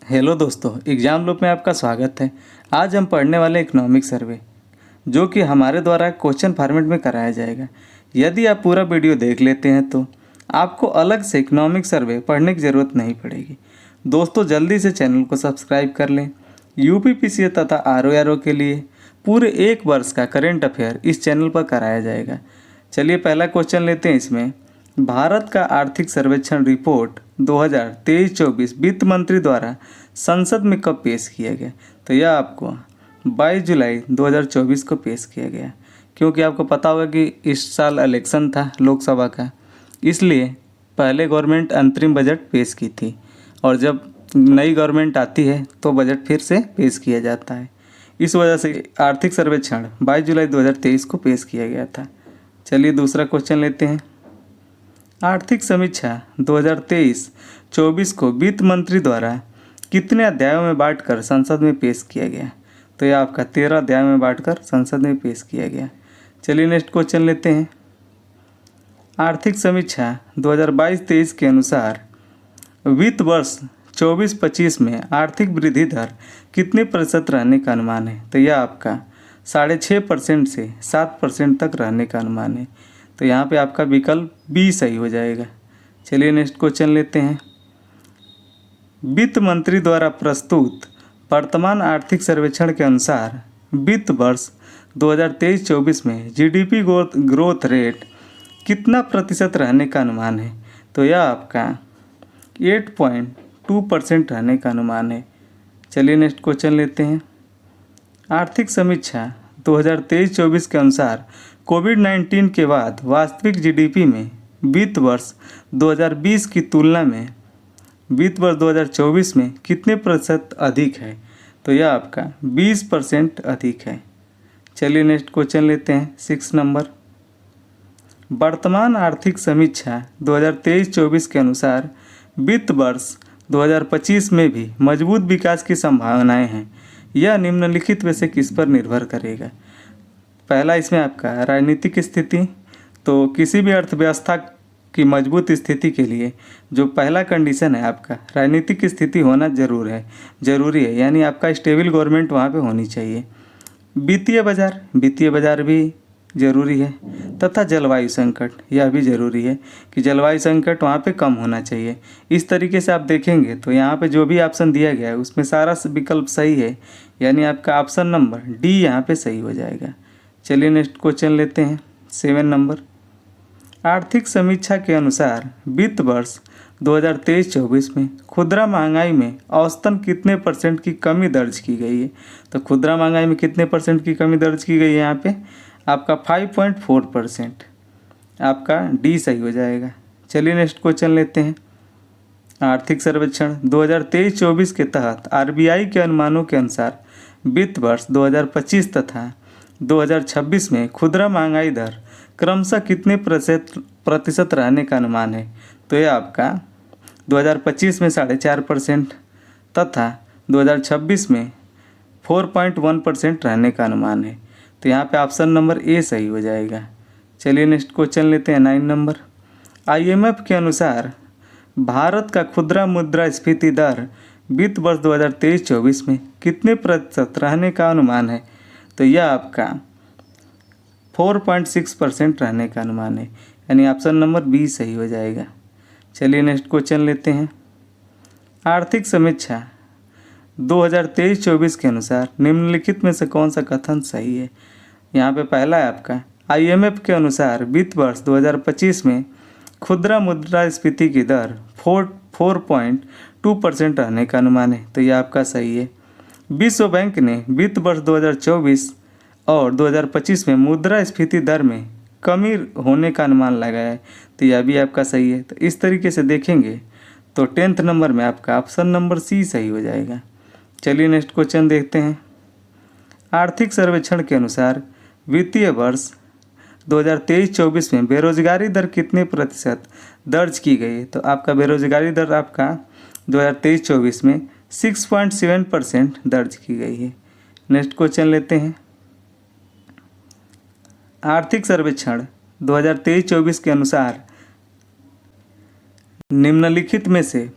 Hello दोस्तों, exam loop में आपका स्वागत है। आज हम पढ़ने वाले इकोनॉमिक सर्वे जो कि हमारे द्वारा क्वेश्चन फॉर्मेट में कराया जाएगा। यदि आप पूरा वीडियो देख लेते हैं तो आपको अलग से इकोनॉमिक सर्वे पढ़ने की ज़रूरत नहीं पड़ेगी। दोस्तों, जल्दी से चैनल को सब्सक्राइब कर लें। यूपीपीसीए तथा आरओआरओ के लिए पूरे एक वर्ष का करेंट अफेयर इस चैनल पर कराया जाएगा। चलिए पहला क्वेश्चन लेते हैं। इसमें भारत का आर्थिक सर्वेक्षण रिपोर्ट 2023-24 वित्त मंत्री द्वारा संसद में कब पेश किया गया? तो यह आपको 22 जुलाई 2024 को पेश किया गया, क्योंकि आपको पता होगा कि इस साल इलेक्शन था लोकसभा का, इसलिए पहले गवर्नमेंट अंतरिम बजट पेश की थी और जब नई गवर्नमेंट आती है तो बजट फिर से पेश किया जाता है। इस वजह से आर्थिक सर्वेक्षण 22 जुलाई 2023 को पेश किया गया था। चलिए दूसरा क्वेश्चन लेते हैं। आर्थिक समीक्षा 2023-24 को वित्त मंत्री द्वारा कितने अध्यायों में बांटकर संसद में पेश किया गया? तो यह आपका 13 अध्यायों में बांटकर संसद में पेश किया गया। चलिए नेक्स्ट क्वेश्चन लेते हैं। आर्थिक समीक्षा 2022-23 के अनुसार वित्त वर्ष 24-25 में आर्थिक वृद्धि दर कितने प्रतिशत रहने का अनुमान है? तो यह आपका 6.5% से 7% तक रहने का अनुमान है। तो यहाँ पे आपका विकल्प बी सही हो जाएगा। चलिए नेक्स्ट क्वेश्चन लेते हैं। वित्त मंत्री द्वारा प्रस्तुत वर्तमान आर्थिक सर्वेक्षण के अनुसार वित्त वर्ष 2023-24 में जीडीपी ग्रोथ रेट कितना प्रतिशत रहने का अनुमान है? तो यह आपका 8.2% रहने का अनुमान है। चलिए नेक्स्ट क्वेश्चन लेते हैं। आर्थिक समीक्षा 2023-24 के अनुसार कोविड-19 के बाद वास्तविक जीडीपी में वित्त वर्ष 2020 की तुलना में वित्त वर्ष 2024 में कितने प्रतिशत अधिक है? तो यह आपका 20% अधिक है। चलिए नेक्स्ट क्वेश्चन लेते हैं 6 नंबर। वर्तमान आर्थिक समीक्षा 2023-24 के अनुसार वित्त वर्ष 2025 में भी मजबूत विकास की संभावनाएं हैं। यह निम्नलिखित में से किस पर निर्भर करेगा? पहला इसमें आपका राजनीतिक स्थिति। तो किसी भी अर्थव्यवस्था की मजबूत स्थिति के लिए जो पहला कंडीशन है आपका राजनीतिक स्थिति होना ज़रूरी है, यानी आपका स्टेबल गवर्नमेंट वहाँ पे होनी चाहिए। वित्तीय बाजार भी ज़रूरी है तथा जलवायु संकट यह भी ज़रूरी है कि जलवायु संकट वहाँ पे कम होना चाहिए। इस तरीके से आप देखेंगे तो यहाँ पे जो भी ऑप्शन दिया गया है उसमें सारा विकल्प सही है, यानी आपका ऑप्शन नंबर डी यहाँ पे सही हो जाएगा। चलिए नेक्स्ट क्वेश्चन लेते हैं 7 नंबर। आर्थिक समीक्षा के अनुसार वित्त वर्ष 2023-24 में खुदरा महंगाई में औसतन कितने परसेंट की कमी दर्ज की गई है? तो खुदरा महंगाई में कितने परसेंट की कमी दर्ज की गई है? यहाँ पे आपका 5.4%। आपका डी सही हो जाएगा। चलिए नेक्स्ट क्वेश्चन लेते हैं। आर्थिक सर्वेक्षण 2023-24 के तहत आरबीआई के अनुमानों के अनुसार वित्त वर्ष 2025 तथा 2026 में खुदरा महंगाई दर क्रमशः कितने प्रतिशत रहने का अनुमान है? तो यह आपका 2025 में 4.5% तथा 2026 में 4.1% रहने का अनुमान है। तो यहाँ पे ऑप्शन नंबर ए सही हो जाएगा। चलिए नेक्स्ट क्वेश्चन लेते हैं 9 नंबर। आईएमएफ के अनुसार भारत का खुदरा मुद्रास्फीति दर वित्त वर्ष 2023-24 में कितने प्रतिशत रहने का अनुमान है? तो यह आपका 4.6% रहने का अनुमान है, यानी ऑप्शन नंबर बी सही हो जाएगा। चलिए नेक्स्ट क्वेश्चन लेते हैं। आर्थिक समीक्षा 2023-24 के अनुसार निम्नलिखित में से कौन सा कथन सही है? यहाँ पे पहला है आपका आईएमएफ के अनुसार वित्त वर्ष 2025 में खुदरा मुद्रास्फीति की दर 4.2% रहने का अनुमान है। तो यह आपका सही है। विश्व बैंक ने वित्त वर्ष 2024 और 2025 में मुद्रास्फीति दर में कमी होने का अनुमान लगाया है। तो यह भी आपका सही है। तो इस तरीके से देखेंगे तो 10th नंबर में आपका ऑप्शन नंबर सी सही हो जाएगा। चलिए नेक्स्ट क्वेश्चन देखते हैं। आर्थिक सर्वेक्षण के अनुसार वित्तीय वर्ष 2023-24 में बेरोजगारी दर कितने प्रतिशत दर्ज की गई है? तो आपका बेरोजगारी दर आपका 2023-24 में 6.7% दर्ज की गई है। नेक्स्ट क्वेश्चन लेते हैं। आर्थिक सर्वेक्षण 2023-24 के अनुसार निम्नलिखित में से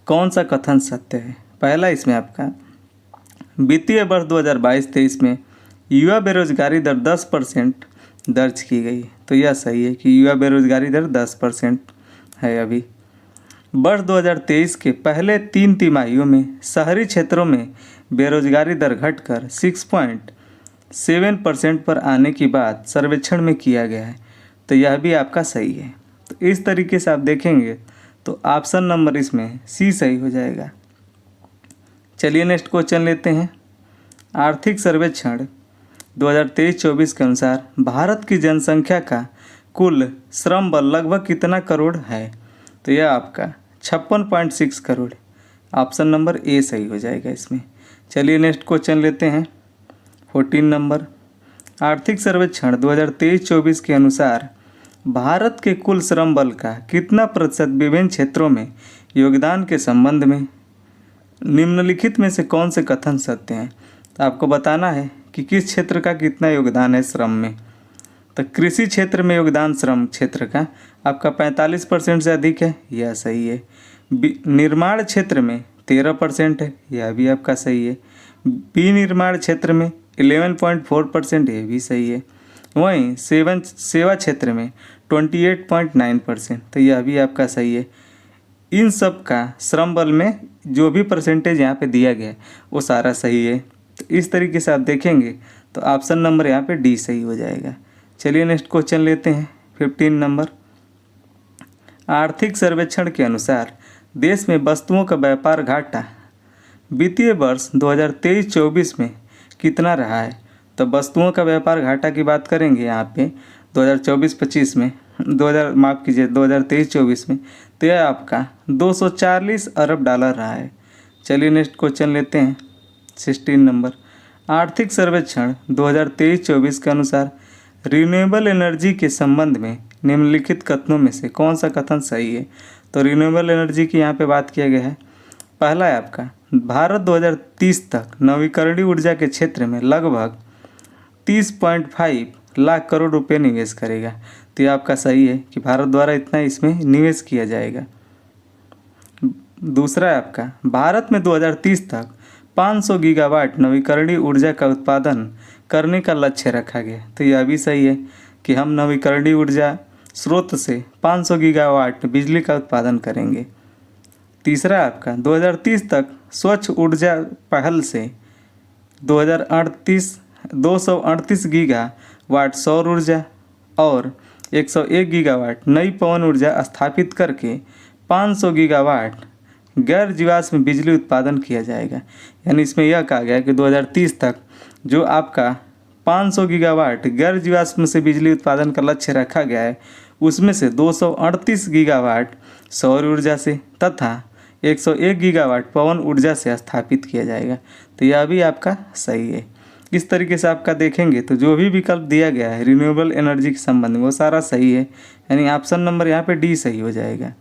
कौन सा कथन सत्य है? पहला इसमें आपका वित्तीय वर्ष 2022-23 में युवा बेरोजगारी दर 10% दर्ज की गई। तो यह सही है कि युवा बेरोजगारी दर 10% है अभी। वर्ष 2023 के पहले 3 तिमाहियों में शहरी क्षेत्रों में बेरोजगारी दर घटकर 6.7% पर आने की बात सर्वेक्षण में किया गया है। तो यह भी आपका सही है। तो इस तरीके से आप देखेंगे तो ऑप्शन नंबर इसमें सी सही हो जाएगा। चलिए नेक्स्ट क्वेश्चन लेते हैं। आर्थिक सर्वेक्षण 2023-24 के अनुसार भारत की जनसंख्या का कुल श्रम बल लगभग कितना करोड़ है? तो यह आपका 56.6 करोड़। ऑप्शन नंबर ए सही हो जाएगा इसमें। चलिए नेक्स्ट क्वेश्चन लेते हैं 14 नंबर। आर्थिक सर्वेक्षण 2023-24 के अनुसार भारत के कुल श्रम बल का कितना प्रतिशत विभिन्न क्षेत्रों में योगदान के संबंध में निम्नलिखित में से कौन से कथन सत्य हैं? तो आपको बताना है कि किस क्षेत्र का कितना योगदान है श्रम में। तो कृषि क्षेत्र में योगदान श्रम क्षेत्र का आपका 45% से अधिक है, यह सही है। निर्माण क्षेत्र में 13% है, यह भी आपका सही है। विनिर्माण क्षेत्र में 11.4%, यह भी सही है। वहीं सेवा क्षेत्र में 28.9%, तो यह भी आपका सही है। इन सब का श्रम बल में जो भी परसेंटेज यहाँ पे दिया गया है वो सारा सही है। तो इस तरीके से आप देखेंगे तो ऑप्शन नंबर यहाँ पे डी सही हो जाएगा। चलिए नेक्स्ट क्वेश्चन लेते हैं 15 नंबर। आर्थिक सर्वेक्षण के अनुसार देश में वस्तुओं का व्यापार घाटा वित्तीय वर्ष 2023-24 में कितना रहा है? तो वस्तुओं का व्यापार घाटा की बात करेंगे यहाँ पे 2024-25 में 2023-24 में, तो यह आपका 240 अरब डॉलर रहा है। चलिए नेक्स्ट क्वेश्चन लेते हैं 16 नंबर। आर्थिक सर्वेक्षण 2023-24 के अनुसार रिन्यूएबल एनर्जी के संबंध में निम्नलिखित कथनों में से कौन सा कथन सही है? तो रिन्यूएबल एनर्जी की यहाँ पे बात किया गया है। पहला है आपका भारत 2030 तक नवीकरणीय ऊर्जा के क्षेत्र में लगभग 30.5 लाख करोड़ रुपए निवेश करेगा। तो ये आपका सही है कि भारत द्वारा इतना इसमें निवेश किया जाएगा। दूसरा है आपका भारत में 2030 तक 500 गीगावाट नवीकरणीय ऊर्जा का उत्पादन करने का लक्ष्य रखा गया। तो यह भी सही है कि हम नवीकरणीय ऊर्जा स्रोत से 500 गीगावाट बिजली का उत्पादन करेंगे। तीसरा है आपका 2030 तक स्वच्छ ऊर्जा पहल से 238 गीगावाट सौर ऊर्जा और 101 गीगावाट नई पवन ऊर्जा स्थापित करके 500 गीगावाट गैर जीवाश्म बिजली उत्पादन किया जाएगा। यानी इसमें यह कहा गया है कि 2030 तक जो आपका 500 गीगावाट गैर जीवाश्म से बिजली उत्पादन का लक्ष्य रखा गया है उसमें से 238 गीगावाट सौर ऊर्जा से तथा 101 गीगावाट पवन ऊर्जा से स्थापित किया जाएगा। तो यह भी आपका सही है। इस तरीके से आपका देखेंगे तो जो भी विकल्प दिया गया है रिन्यूएबल एनर्जी के संबंध में वो सारा सही है, यानी ऑप्शन नंबर यहाँ पे डी सही हो जाएगा।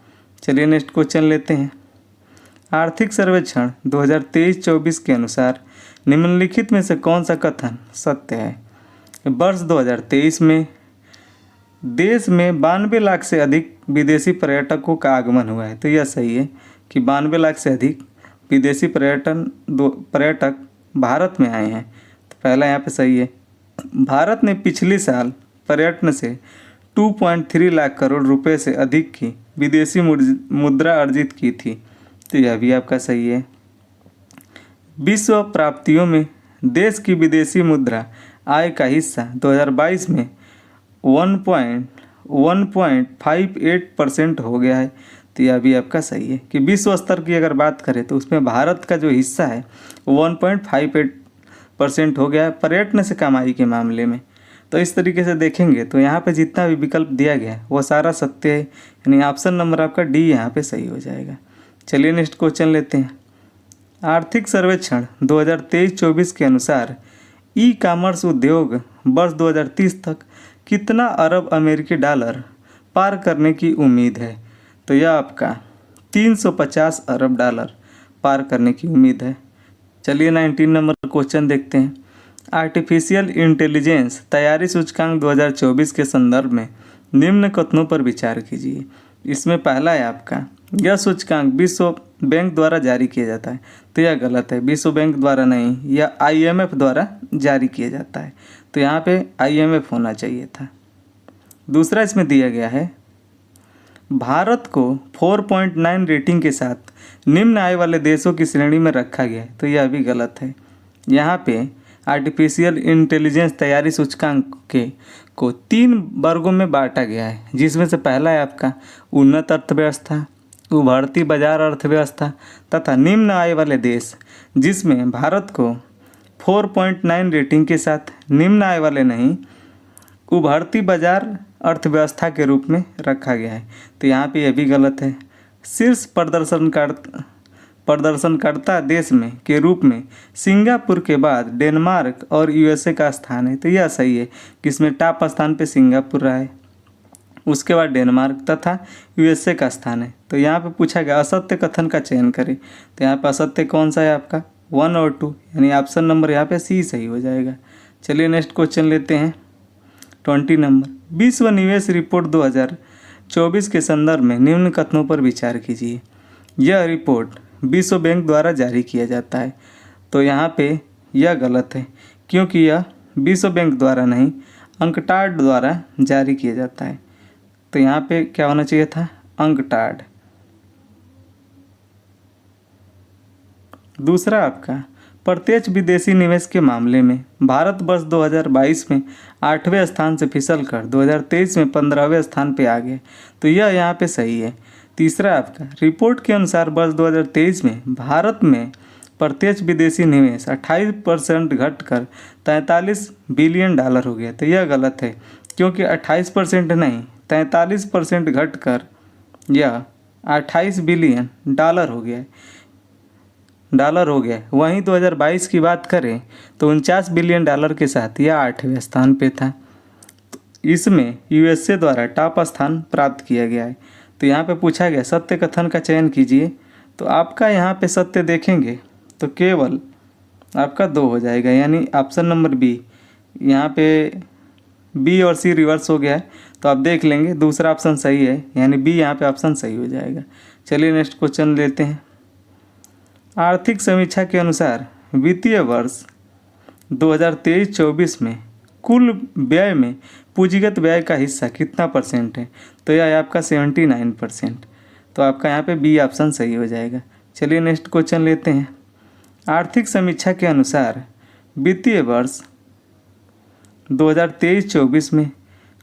चलिए नेक्स्ट क्वेश्चन लेते हैं। आर्थिक सर्वेक्षण 2023-24 के अनुसार निम्नलिखित में से कौन सा कथन सत्य है? वर्ष 2023 में देश में 92 लाख से अधिक विदेशी पर्यटकों का आगमन हुआ है। तो यह सही है कि 92 लाख से अधिक विदेशी पर्यटक भारत में आए हैं। तो पहला यहाँ पे सही है। भारत ने पिछले साल पर्यटन से 2.3 लाख करोड़ रुपए से अधिक की विदेशी मुद्रा अर्जित की थी। तो यह भी आपका सही है। विश्व प्राप्तियों में देश की विदेशी मुद्रा आय का हिस्सा 2022 में 1.58% हो गया है। तो यह भी आपका सही है कि विश्व स्तर की अगर बात करें तो उसमें भारत का जो हिस्सा है 1.58% हो गया है पर्यटन से कमाई के मामले में। तो इस तरीके से देखेंगे तो यहाँ पे जितना भी विकल्प दिया गया है वो सारा सत्य है, यानी ऑप्शन नंबर आपका डी यहाँ पे सही हो जाएगा। चलिए नेक्स्ट क्वेश्चन लेते हैं। आर्थिक सर्वेक्षण 2023-24 के अनुसार ई कॉमर्स उद्योग वर्ष 2030 तक कितना अरब अमेरिकी डॉलर पार करने की उम्मीद है? तो यह आपका 350 अरब डॉलर पार करने की उम्मीद है। चलिए 19 नंबर क्वेश्चन देखते हैं। आर्टिफिशियल इंटेलिजेंस तैयारी सूचकांक 2024 के संदर्भ में निम्न कथनों पर विचार कीजिए। इसमें पहला है आपका, यह सूचकांक विश्व बैंक द्वारा जारी किया जाता है, तो यह गलत है। विश्व बैंक द्वारा नहीं, यह IMF द्वारा जारी किया जाता है, तो यहाँ पे IMF होना चाहिए था। दूसरा इसमें दिया गया है, भारत को 4.9 रेटिंग के साथ निम्न आय वाले देशों की श्रेणी में रखा गया है, तो यह भी गलत है। यहाँ पे आर्टिफिशियल इंटेलिजेंस तैयारी सूचकांक को 3 वर्गों में बांटा गया है, जिसमें से पहला है आपका उन्नत अर्थव्यवस्था, उभरती बाजार अर्थव्यवस्था तथा निम्न आय वाले देश, जिसमें भारत को 4.9 रेटिंग के साथ निम्न आय वाले नहीं, उभरती बाजार अर्थव्यवस्था के रूप में रखा गया है, तो यहाँ पे यह भी गलत है। शीर्ष प्रदर्शनकर्ता देश में के रूप में सिंगापुर के बाद डेनमार्क और USA का स्थान है, तो यह सही है कि इसमें टॉप स्थान पे सिंगापुर रहा है, उसके बाद डेनमार्क तथा USA का स्थान है। तो यहाँ पे पूछा गया असत्य कथन का चयन करें, तो यहाँ पे असत्य कौन सा है आपका 1 और 2, यानी ऑप्शन नंबर यहाँ पे C सही हो जाएगा। चलिए नेक्स्ट क्वेश्चन लेते हैं 20 नंबर। विश्व निवेश रिपोर्ट 2024 के संदर्भ में निम्न कथनों पर विचार कीजिए। यह रिपोर्ट विश्व बैंक द्वारा जारी किया जाता है, तो यहाँ पे यह गलत है, क्योंकि यह विश्व बैंक द्वारा नहीं, अंकटाड द्वारा जारी किया जाता है, तो यहाँ पे क्या होना चाहिए था अंकटाड। दूसरा आपका, प्रत्यक्ष विदेशी निवेश के मामले में भारत वर्ष 2022 में 8वें स्थान से फिसल कर 2023 में 15वें स्थान पे आ गए, तो यह यहाँ पे सही है। तीसरा आपका, रिपोर्ट के अनुसार वर्ष 2023 में भारत में प्रत्यक्ष विदेशी निवेश 28% घटकर 43 बिलियन डॉलर हो गया, तो यह गलत है, क्योंकि 28% नहीं 43% घटकर यह 28 बिलियन डॉलर हो गया वहीं 2022 की बात करें तो 49 बिलियन डॉलर के साथ यह 8वें स्थान पे था। तो इसमें USA द्वारा टॉप स्थान प्राप्त किया गया है, तो यहाँ पे पूछा गया सत्य कथन का चयन कीजिए, तो आपका यहाँ पे सत्य देखेंगे तो केवल आपका 2 हो जाएगा, यानी ऑप्शन नंबर B। यहाँ पे B और C रिवर्स हो गया है, तो आप देख लेंगे दूसरा ऑप्शन सही है, यानी B यहाँ पे ऑप्शन सही हो जाएगा। चलिए नेक्स्ट क्वेश्चन लेते हैं। आर्थिक समीक्षा के अनुसार वित्तीय वर्ष 2023-24 में कुल व्यय में पूंजीगत व्यय का हिस्सा कितना % है, तो यह है आपका 79%, तो आपका यहाँ पे B ऑप्शन सही हो जाएगा। चलिए नेक्स्ट क्वेश्चन लेते हैं। आर्थिक समीक्षा के अनुसार वित्तीय वर्ष 2023-24 में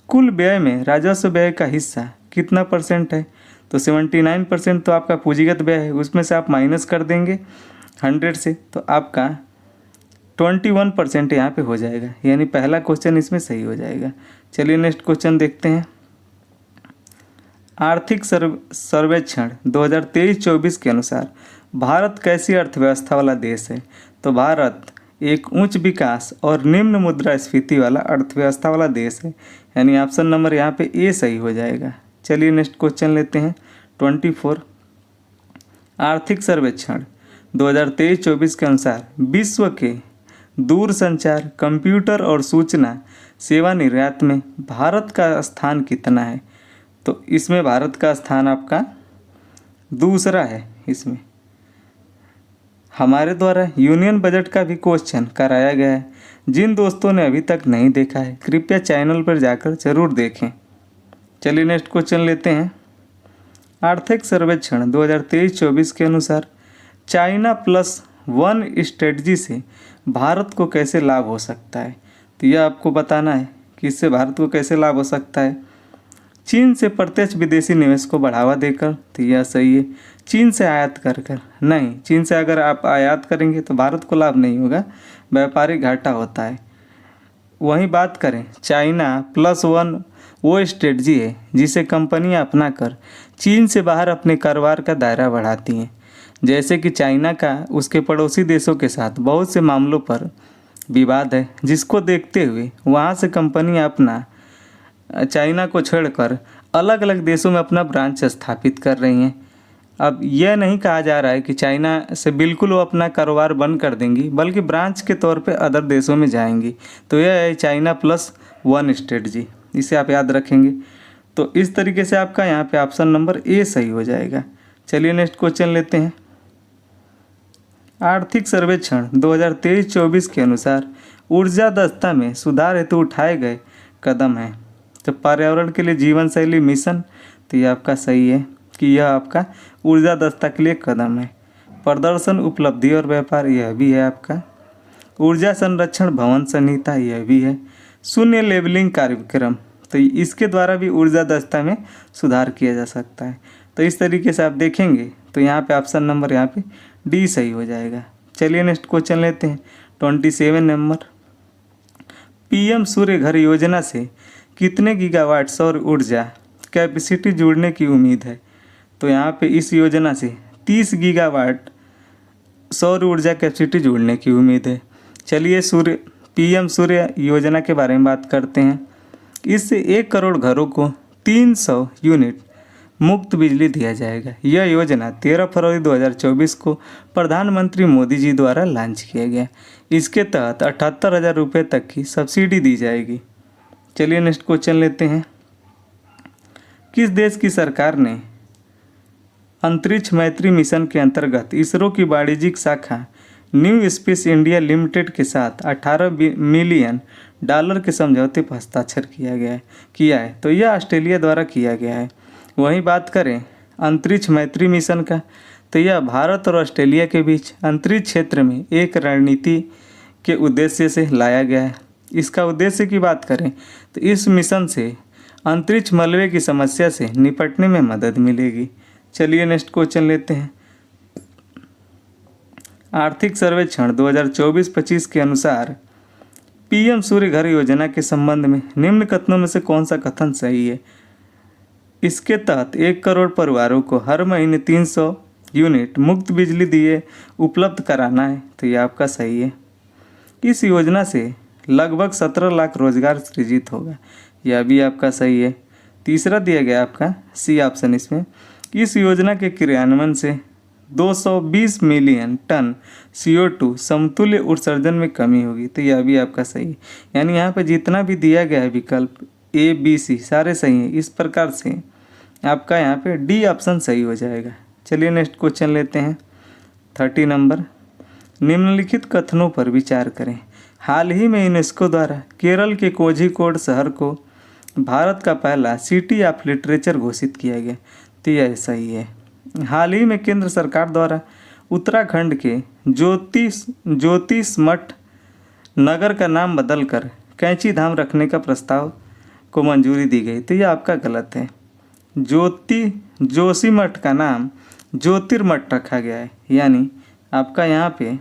कुल व्यय में राजस्व व्यय का हिस्सा कितना % है, तो 79%, तो आपका पूंजीगत व्यय है, उसमें से आप माइनस कर देंगे 100 से, तो आपका 21% यहाँ पे हो जाएगा, यानी पहला क्वेश्चन इसमें सही हो जाएगा। चलिए नेक्स्ट क्वेश्चन देखते हैं। आर्थिक सर्वेक्षण 2023-24 के अनुसार भारत कैसी अर्थव्यवस्था वाला देश है, तो भारत एक उच्च विकास और निम्न मुद्रास्फीति वाला अर्थव्यवस्था वाला देश है, यानी ऑप्शन नंबर यहाँ पे A सही हो जाएगा। चलिए नेक्स्ट क्वेश्चन लेते हैं 24। आर्थिक सर्वेक्षण 2023-24 के अनुसार विश्व के दूरसंचार, कंप्यूटर और सूचना सेवा निर्यात में भारत का स्थान कितना है, तो इसमें भारत का स्थान आपका दूसरा है। इसमें हमारे द्वारा यूनियन बजट का भी क्वेश्चन कराया गया है, जिन दोस्तों ने अभी तक नहीं देखा है कृपया चैनल पर जाकर ज़रूर देखें। चलिए नेक्स्ट क्वेश्चन लेते हैं। आर्थिक सर्वेक्षण 2023-24 के अनुसार चाइना +1 स्ट्रेटजी से भारत को कैसे लाभ हो सकता है, तो यह आपको बताना है कि इससे भारत को कैसे लाभ हो सकता है। चीन से प्रत्यक्ष विदेशी निवेश को बढ़ावा देकर, तो यह सही है। चीन से आयात कर नहीं, चीन से अगर आप आयात करेंगे तो भारत को लाभ नहीं होगा, व्यापारिक घाटा होता है। वहीं बात करें चाइना +1 वो स्ट्रेटजी है जिसे कंपनियां अपनाकर चीन से बाहर अपने कारोबार का दायरा बढ़ाती हैं, जैसे कि चाइना का उसके पड़ोसी देशों के साथ बहुत से मामलों पर विवाद है, जिसको देखते हुए वहां से कंपनियां अपना चाइना को छोड़कर अलग अलग देशों में अपना ब्रांच स्थापित कर रही हैं। अब यह नहीं कहा जा रहा है कि चाइना से बिल्कुल वो अपना कारोबार बंद कर देंगी, बल्कि ब्रांच के तौर पे अदर देशों में जाएंगी। तो यह है चाइना +1 स्ट्रेटजी, इसे आप याद रखेंगे। तो इस तरीके से आपका यहाँ पे ऑप्शन नंबर ए सही हो जाएगा। चलिए नेक्स्ट क्वेश्चन लेते हैं। आर्थिक सर्वेक्षण 2023-24 के अनुसार ऊर्जा दक्षता में सुधार हेतु उठाए गए कदम हैं। तो पर्यावरण के लिए जीवन शैली मिशन, तो ये आपका सही है कि यह आपका ऊर्जा दक्षता के लिए कदम है। प्रदर्शन, उपलब्धि और व्यापार, यह भी है आपका। ऊर्जा संरक्षण भवन संहिता, यह भी है। शून्य लेवलिंग कार्यक्रम, तो इसके द्वारा भी ऊर्जा दक्षता में सुधार किया जा सकता है। तो इस तरीके से आप देखेंगे तो यहाँ पे ऑप्शन नंबर यहाँ पे डी सही हो जाएगा। चलिए नेक्स्ट क्वेश्चन लेते हैं 27 नंबर। पीएम सूर्य घर योजना से कितने गीगावाट सौर ऊर्जा कैपेसिटी जुड़ने की उम्मीद है? तो यहाँ पे इस योजना से 30 गीगावाट सौर ऊर्जा कैपेसिटी जुड़ने की उम्मीद है। चलिए पीएम सूर्य योजना के बारे में बात करते हैं। इससे 1 करोड़ घरों को 300 यूनिट मुफ्त बिजली दिया जाएगा। यह योजना 13 फरवरी 2024 को प्रधानमंत्री मोदी जी द्वारा लॉन्च किया गया। इसके तहत 78,000 रुपये तक की सब्सिडी दी जाएगी। चलिए नेक्स्ट क्वेश्चन लेते हैं। किस देश की सरकार ने अंतरिक्ष मैत्री मिशन के अंतर्गत इसरो की वाणिज्यिक शाखा न्यू स्पेस इंडिया लिमिटेड के साथ 18 मिलियन डॉलर के समझौते पर हस्ताक्षर किया है? तो यह ऑस्ट्रेलिया द्वारा किया गया है। वहीं बात करें अंतरिक्ष मैत्री मिशन का, तो यह भारत और ऑस्ट्रेलिया के बीच अंतरिक्ष क्षेत्र में एक रणनीति के उद्देश्य से लाया गया है। इसका उद्देश्य की बात करें तो इस मिशन से अंतरिक्ष मलबे की समस्या से निपटने में मदद मिलेगी। चलिए नेक्स्ट क्वेश्चन लेते हैं। आर्थिक सर्वेक्षण 2024-25 के अनुसार पीएम सूर्य घर योजना के संबंध में निम्न कथनों में से कौन सा कथन सही है? इसके तहत 1 करोड़ परिवारों को हर महीने 300 यूनिट मुफ्त बिजली दिए उपलब्ध कराना है। तो ये आपका सही है। इस योजना से लगभग 17 लाख रोजगार सृजित होगा। यह भी आपका सही है। तीसरा दिया गया आपका सी ऑप्शन इसमें। इस योजना के क्रियान्वयन से 220 मिलियन टन CO2 समतुल्य उत्सर्जन में कमी होगी। तो यह भी आपका सही है। यानी यहाँ पे जितना भी दिया गया है विकल्प A, B, C सारे सही हैं। इस प्रकार से आपका यहाँ पे डी ऑप्शन सही हो जाएगा। चलिए नेक्स्ट क्वेश्चन लेते हैं 30 नंबर। निम्नलिखित कथनों पर विचार करें। हाल ही में यूनेस्को द्वारा केरल के कोझिकोड शहर को भारत का पहला सिटी ऑफ लिटरेचर घोषित किया गया। तो यह सही है। हाल ही में केंद्र सरकार द्वारा उत्तराखंड के ज्योतिष मठ नगर का नाम बदलकर कैंची धाम रखने का प्रस्ताव को मंजूरी दी गई। तो यह आपका गलत है। जोशी मठ का नाम ज्योतिर्मठ रखा गया है, यानी आपका यहाँ पे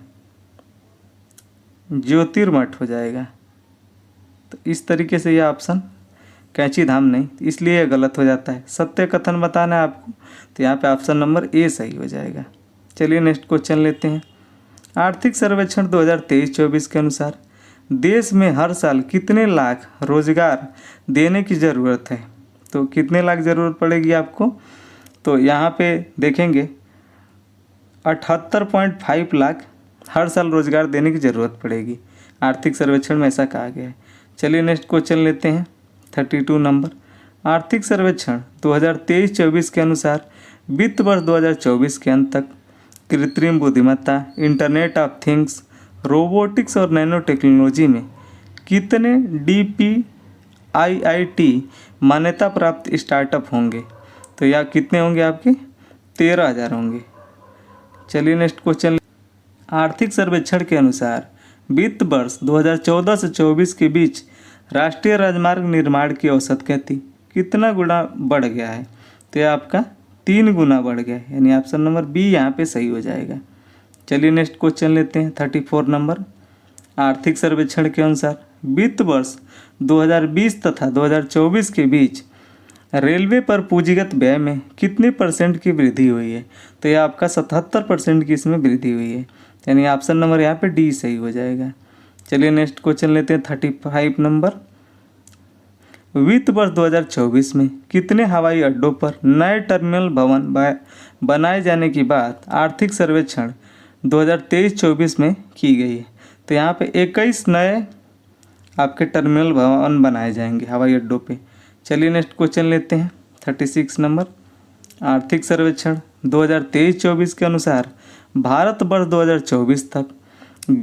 ज्योतिर्मठ हो जाएगा। तो इस तरीके से यह ऑप्शन कैंची धाम नहीं, इसलिए यह गलत हो जाता है। सत्य कथन बताना है आपको, तो यहाँ पे ऑप्शन नंबर ए सही हो जाएगा। चलिए नेक्स्ट क्वेश्चन लेते हैं। आर्थिक सर्वेक्षण 2023-24 के अनुसार देश में हर साल कितने लाख रोजगार देने की ज़रूरत है? तो कितने लाख ज़रूरत पड़ेगी आपको? तो यहाँ पे देखेंगे 78.5 लाख हर साल रोजगार देने की ज़रूरत पड़ेगी। आर्थिक सर्वेक्षण में ऐसा कहा गया है। चलिए नेक्स्ट क्वेश्चन लेते हैं 32 नंबर। आर्थिक सर्वेक्षण 2023-24 के अनुसार वित्त वर्ष 2024 के अंत तक कृत्रिम बुद्धिमत्ता, इंटरनेट ऑफ थिंग्स, रोबोटिक्स और नैनो टेक्नोलॉजी में कितने DPIIT मान्यता प्राप्त स्टार्टअप होंगे? तो यह कितने होंगे आपके? 13,000 होंगे। चलिए नेक्स्ट क्वेश्चन। आर्थिक सर्वेक्षण के अनुसार वित्त वर्ष 2014 से 24 के बीच राष्ट्रीय राजमार्ग निर्माण की औसत गति कितना गुना बढ़ गया है? तो यह आपका 3 गुना बढ़ गया है, यानी ऑप्शन नंबर बी यहाँ पे सही हो जाएगा। चलिए नेक्स्ट क्वेश्चन लेते हैं 34 नंबर। आर्थिक सर्वेक्षण के अनुसार वित्त वर्ष 2020 तथा 2024 के बीच रेलवे पर पूंजीगत व्यय में कितने % की वृद्धि हुई है? तो यह आपका 77% की इसमें वृद्धि हुई है, यानी ऑप्शन नंबर यहाँ पे डी सही हो जाएगा। चलिए नेक्स्ट क्वेश्चन लेते हैं 35 नंबर। वित्त वर्ष 2024 में कितने हवाई अड्डों पर नए टर्मिनल भवन बनाए जाने की बात आर्थिक सर्वेक्षण 2023-24 में की गई है? तो यहाँ पे 21 नए आपके टर्मिनल भवन बनाए जाएंगे हवाई अड्डों पे। चलिए नेक्स्ट क्वेश्चन लेते हैं 36 नंबर। आर्थिक सर्वेक्षण 2023-24 के अनुसार भारतवर्ष 2024 तक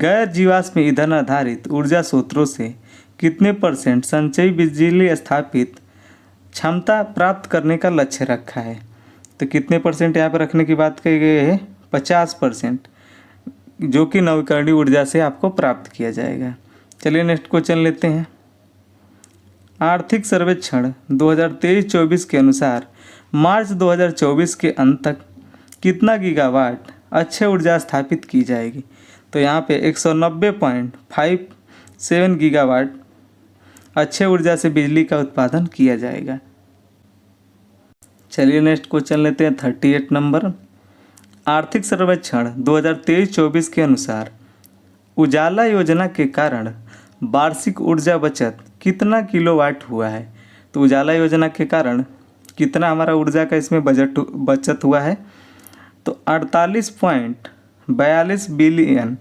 गैर जीवाश्म ईंधन आधारित ऊर्जा स्रोतों से कितने % संचयी बिजली स्थापित क्षमता प्राप्त करने का लक्ष्य रखा है। तो कितने % यहाँ पर रखने की बात कही गई है, 50%, जो कि नवीकरणीय ऊर्जा से आपको प्राप्त किया जाएगा। चलिए नेक्स्ट क्वेश्चन लेते हैं। आर्थिक सर्वेक्षण 2023-24 के अनुसार मार्च 2024 के अंत तक कितना गीगावाट अक्षय ऊर्जा स्थापित की जाएगी। तो यहाँ पे 190.57 गीगावाट अक्षय ऊर्जा से बिजली का उत्पादन किया जाएगा। चलिए नेक्स्ट क्वेश्चन लेते हैं 38 नंबर। आर्थिक सर्वेक्षण 2023-24 के अनुसार उजाला योजना के कारण वार्षिक ऊर्जा बचत कितना किलोवाट हुआ है। तो उजाला योजना के कारण कितना हमारा ऊर्जा का इसमें बचत हुआ है, तो 48.42 बिलियन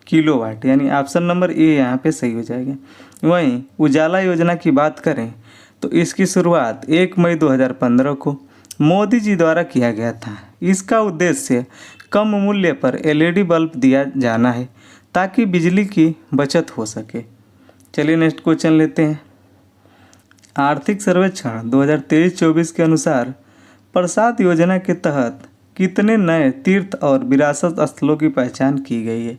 किलोवाट, यानी ऑप्शन नंबर ए यहाँ पे सही हो जाएगा। वहीं उजाला योजना की बात करें तो इसकी शुरुआत 1 मई 2015 को मोदी जी द्वारा किया गया था। इसका उद्देश्य कम मूल्य पर एलईडी बल्ब दिया जाना है ताकि बिजली की बचत हो सके। चलिए नेक्स्ट क्वेश्चन लेते हैं। आर्थिक सर्वेक्षण 2023-24 के अनुसार प्रसाद योजना के तहत कितने नए तीर्थ और विरासत स्थलों की पहचान की गई है।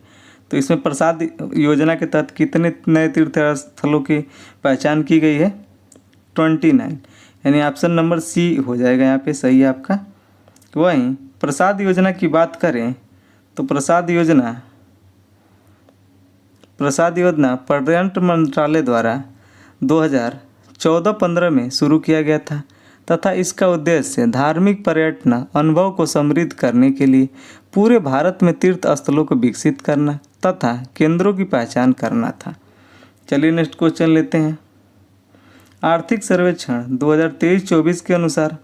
तो इसमें प्रसाद योजना के तहत कितने नए तीर्थ स्थलों की पहचान की गई है, 29, यानी ऑप्शन नंबर सी हो जाएगा यहाँ पे सही है आपका। वहीं प्रसाद योजना की बात करें तो प्रसाद योजना पर्यटन मंत्रालय द्वारा 2014-15 में शुरू किया गया था तथा इसका उद्देश्य धार्मिक पर्यटन अनुभव को समृद्ध करने के लिए पूरे भारत में तीर्थ स्थलों को विकसित करना तथा केंद्रों की पहचान करना था। चलिए नेक्स्ट क्वेश्चन लेते हैं। आर्थिक सर्वेक्षण 2023-24 के अनुसार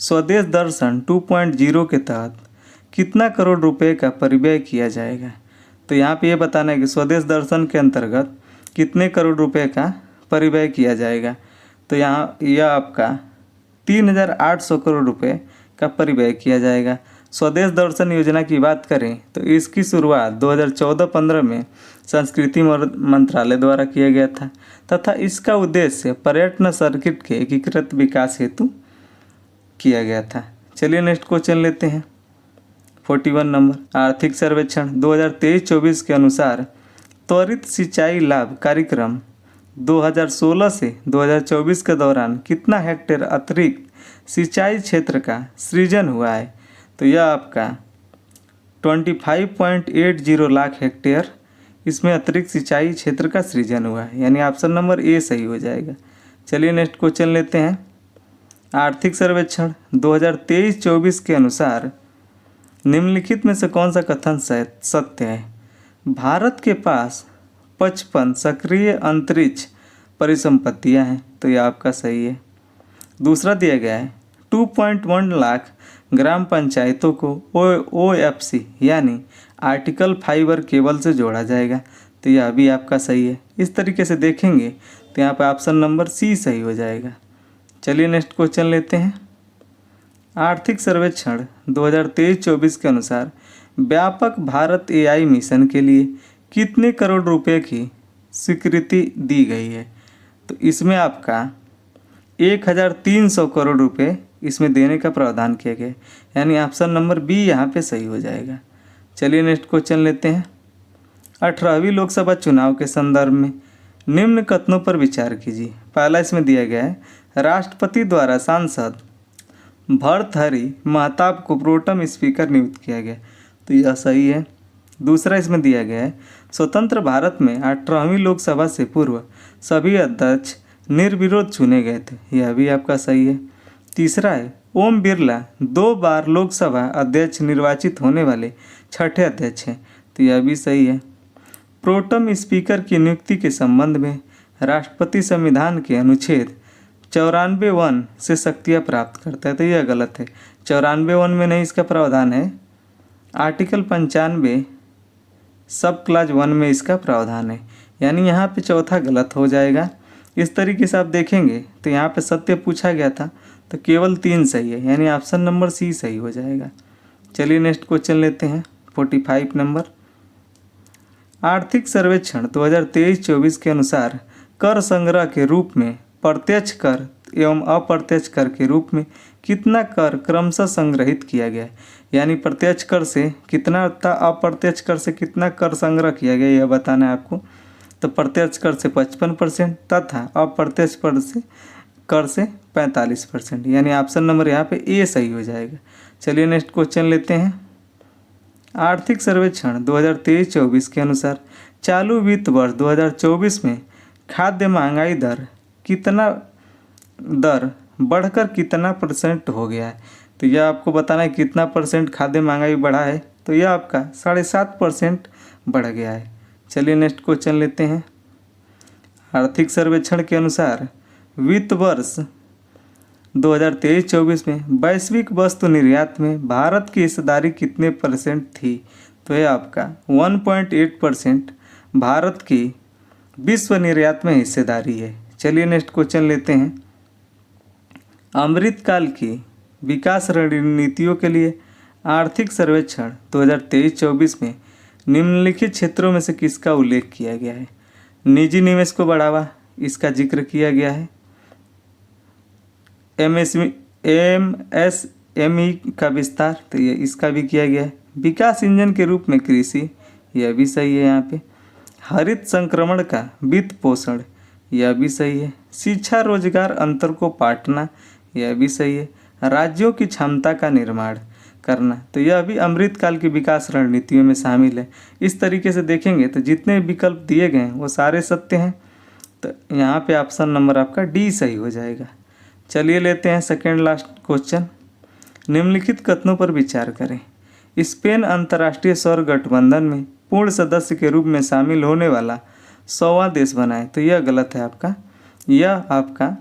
स्वदेश दर्शन 2.0 के तहत कितना करोड़ रुपए का परिव्यय किया जाएगा। तो यहाँ पे ये बताना है कि स्वदेश दर्शन के अंतर्गत कितने करोड़ रुपए का परिव्यय किया जाएगा। तो यहाँ यह आपका 3,800 करोड़ रुपए का परिव्यय किया जाएगा। स्वदेश दर्शन योजना की बात करें तो इसकी शुरुआत 2014-15 में संस्कृति मंत्रालय द्वारा किया गया था तथा इसका उद्देश्य पर्यटन सर्किट के एकीकृत विकास हेतु किया गया था। चलिए नेक्स्ट क्वेश्चन लेते हैं 41 नंबर। आर्थिक सर्वेक्षण 2023-24 के अनुसार त्वरित सिंचाई लाभ कार्यक्रम 2016 से 2024 के दौरान कितना हेक्टेयर अतिरिक्त सिंचाई क्षेत्र का सृजन हुआ है। तो यह आपका 25.80 लाख हेक्टेयर इसमें अतिरिक्त सिंचाई क्षेत्र का सृजन हुआ है, यानी ऑप्शन नंबर ए सही हो जाएगा। चलिए नेक्स्ट क्वेश्चन लेते हैं। आर्थिक सर्वेक्षण 2023-24 के अनुसार निम्नलिखित में से कौन सा कथन सत्य है। भारत के पास 55 सक्रिय अंतरिक्ष परिसंपत्तियां हैं। तो यह आपका सही है। दूसरा दिया गया है 2.1 लाख ग्राम पंचायतों को OFC यानी आर्टिकल फाइबर केबल से जोड़ा जाएगा। तो यह भी आपका सही है। इस तरीके से देखेंगे तो यहाँ पर ऑप्शन नंबर सी सही हो जाएगा। चलिए नेक्स्ट क्वेश्चन लेते हैं। आर्थिक सर्वेक्षण 2023-24 के अनुसार व्यापक भारत AI मिशन के लिए कितने करोड़ रुपए की स्वीकृति दी गई है। तो इसमें आपका 1,300 करोड़ रुपए इसमें देने का प्रावधान किया गया है, यानी ऑप्शन नंबर बी यहाँ पे सही हो जाएगा। चलिए नेक्स्ट क्वेश्चन लेते हैं। 18वीं लोकसभा चुनाव के संदर्भ में निम्न कथनों पर विचार कीजिए। पहला इसमें दिया गया है राष्ट्रपति द्वारा सांसद भर्तृहरि महताब को प्रोटेम स्पीकर नियुक्त किया गया। तो यह सही है। दूसरा इसमें दिया गया है स्वतंत्र भारत में 18वीं लोकसभा से पूर्व सभी अध्यक्ष निर्विरोध चुने गए थे। यह भी आपका सही है। तीसरा है ओम बिरला 2 बार लोकसभा अध्यक्ष निर्वाचित होने वाले छठे अध्यक्ष हैं। तो यह भी सही है। प्रोटेम स्पीकर की नियुक्ति के संबंध में राष्ट्रपति संविधान के अनुच्छेद 94(1) से शक्तियाँ प्राप्त करता है। तो यह गलत है। 94(1) में नहीं इसका प्रावधान है, आर्टिकल 95 सब क्लाज 1 में इसका प्रावधान है, यानी यहाँ पे चौथा गलत हो जाएगा। इस तरीके से आप देखेंगे तो यहाँ पे सत्य पूछा गया था तो केवल 3 सही है, यानी ऑप्शन नंबर सी सही हो जाएगा। चलिए नेक्स्ट क्वेश्चन लेते हैं 45 नंबर। आर्थिक सर्वेक्षण 2023-24 के अनुसार कर संग्रह के रूप में प्रत्यक्ष कर एवं अप्रत्यक्ष कर के रूप में कितना कर क्रमशः संग्रहित किया गया है, यानी प्रत्यक्ष कर से कितना तथा अप्रत्यक्ष कर से कितना कर संग्रह किया गया यह बताना है आपको। तो प्रत्यक्ष कर से 55% तथा अप्रत्यक्ष कर से 45%, यानी ऑप्शन नंबर यहाँ पे ए सही हो जाएगा। चलिए नेक्स्ट क्वेश्चन लेते हैं। आर्थिक सर्वेक्षण 2023-24 के अनुसार चालू वित्त वर्ष 2024 में खाद्य महंगाई दर बढ़कर कितना % हो गया है। तो यह आपको बताना है कितना % खाद्य महंगाई बढ़ा है। तो यह आपका 7.5% बढ़ गया है। चलिए नेक्स्ट क्वेश्चन लेते हैं। आर्थिक सर्वेक्षण के अनुसार वित्त वर्ष 2023-24 में वैश्विक वस्तु निर्यात में भारत की हिस्सेदारी कितने % थी। तो यह आपका 1.8% भारत की विश्व निर्यात में हिस्सेदारी है। चलिए नेक्स्ट क्वेश्चन लेते हैं। अमृतकाल की विकास रणनीतियों के लिए आर्थिक सर्वेक्षण 2023-24 में निम्नलिखित क्षेत्रों में से किसका उल्लेख किया गया है। निजी निवेश को बढ़ावा, इसका जिक्र किया गया है। MSME का विस्तार, तो ये इसका भी किया गया है। विकास इंजन के रूप में कृषि, यह भी सही है यहाँ पे। हरित संक्रमण का वित्त पोषण, यह भी सही है। शिक्षा रोजगार अंतर को पाटना, यह भी सही है। राज्यों की क्षमता का निर्माण करना, तो यह भी अमृतकाल की विकास रणनीतियों में शामिल है। इस तरीके से देखेंगे तो जितने विकल्प दिए गए हैं वो सारे सत्य हैं। तो यहाँ पे ऑप्शन नंबर आपका डी सही हो जाएगा। चलिए लेते हैं सेकेंड लास्ट क्वेश्चन। निम्नलिखित कथनों पर विचार करें। स्पेन अंतर्राष्ट्रीय सौर गठबंधन में पूर्ण सदस्य के रूप में शामिल होने वाला 100वां देश बना है। तो यह गलत है आपका। यह आपका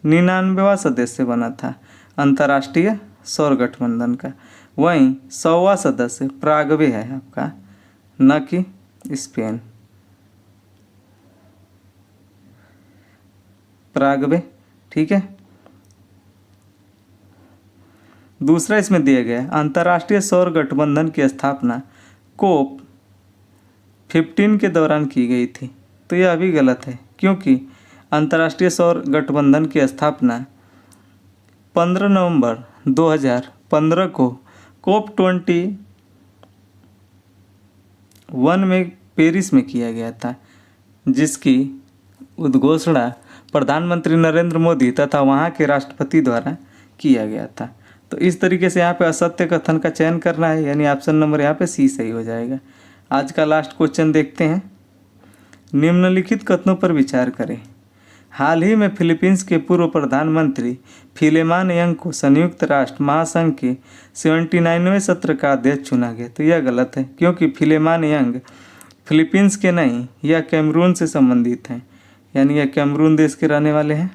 99वां सदस्य बना था अंतर्राष्ट्रीय सौर गठबंधन का। वहीं 100वां सदस्य प्रागवे है आपका, न कि स्पेन। प्रागवे, ठीक है। दूसरा इसमें दिया गया अंतर्राष्ट्रीय सौर गठबंधन की स्थापना कोप 15 के दौरान की गई थी। तो यह भी गलत है, क्योंकि अंतर्राष्ट्रीय सौर गठबंधन की स्थापना 15 नवंबर 2015 को कोप 21 में पेरिस में किया गया था, जिसकी उद्घोषणा प्रधानमंत्री नरेंद्र मोदी तथा वहाँ के राष्ट्रपति द्वारा किया गया था। तो इस तरीके से यहाँ पे असत्य कथन का चयन करना है, यानी ऑप्शन नंबर यहाँ पे सी सही हो जाएगा। आज का लास्ट क्वेश्चन देखते हैं। निम्नलिखित कथनों पर विचार करें। हाल ही में फिलीपींस के पूर्व प्रधानमंत्री फिलेमान यंग को संयुक्त राष्ट्र महासंघ के 79वें सत्र का अध्यक्ष चुना गया। तो यह गलत है, क्योंकि फिलेमान यंग फिलीपींस के नहीं, यह कैमरून से संबंधित हैं, यानी यह कैमरून देश के रहने वाले हैं।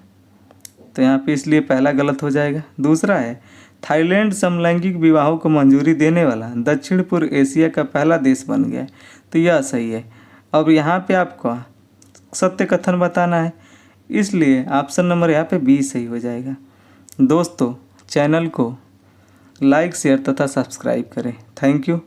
तो यहाँ पे इसलिए पहला गलत हो जाएगा। दूसरा है थाईलैंड समलैंगिक विवाहों को मंजूरी देने वाला दक्षिण पूर्व एशिया का पहला देश बन गया है। तो यह सही है। अब यहाँ पे आपको सत्य कथन बताना है, इसलिए ऑप्शन नंबर यहाँ पे बी सही हो जाएगा। दोस्तों, चैनल को लाइक, शेयर तथा सब्सक्राइब करें। Thank you.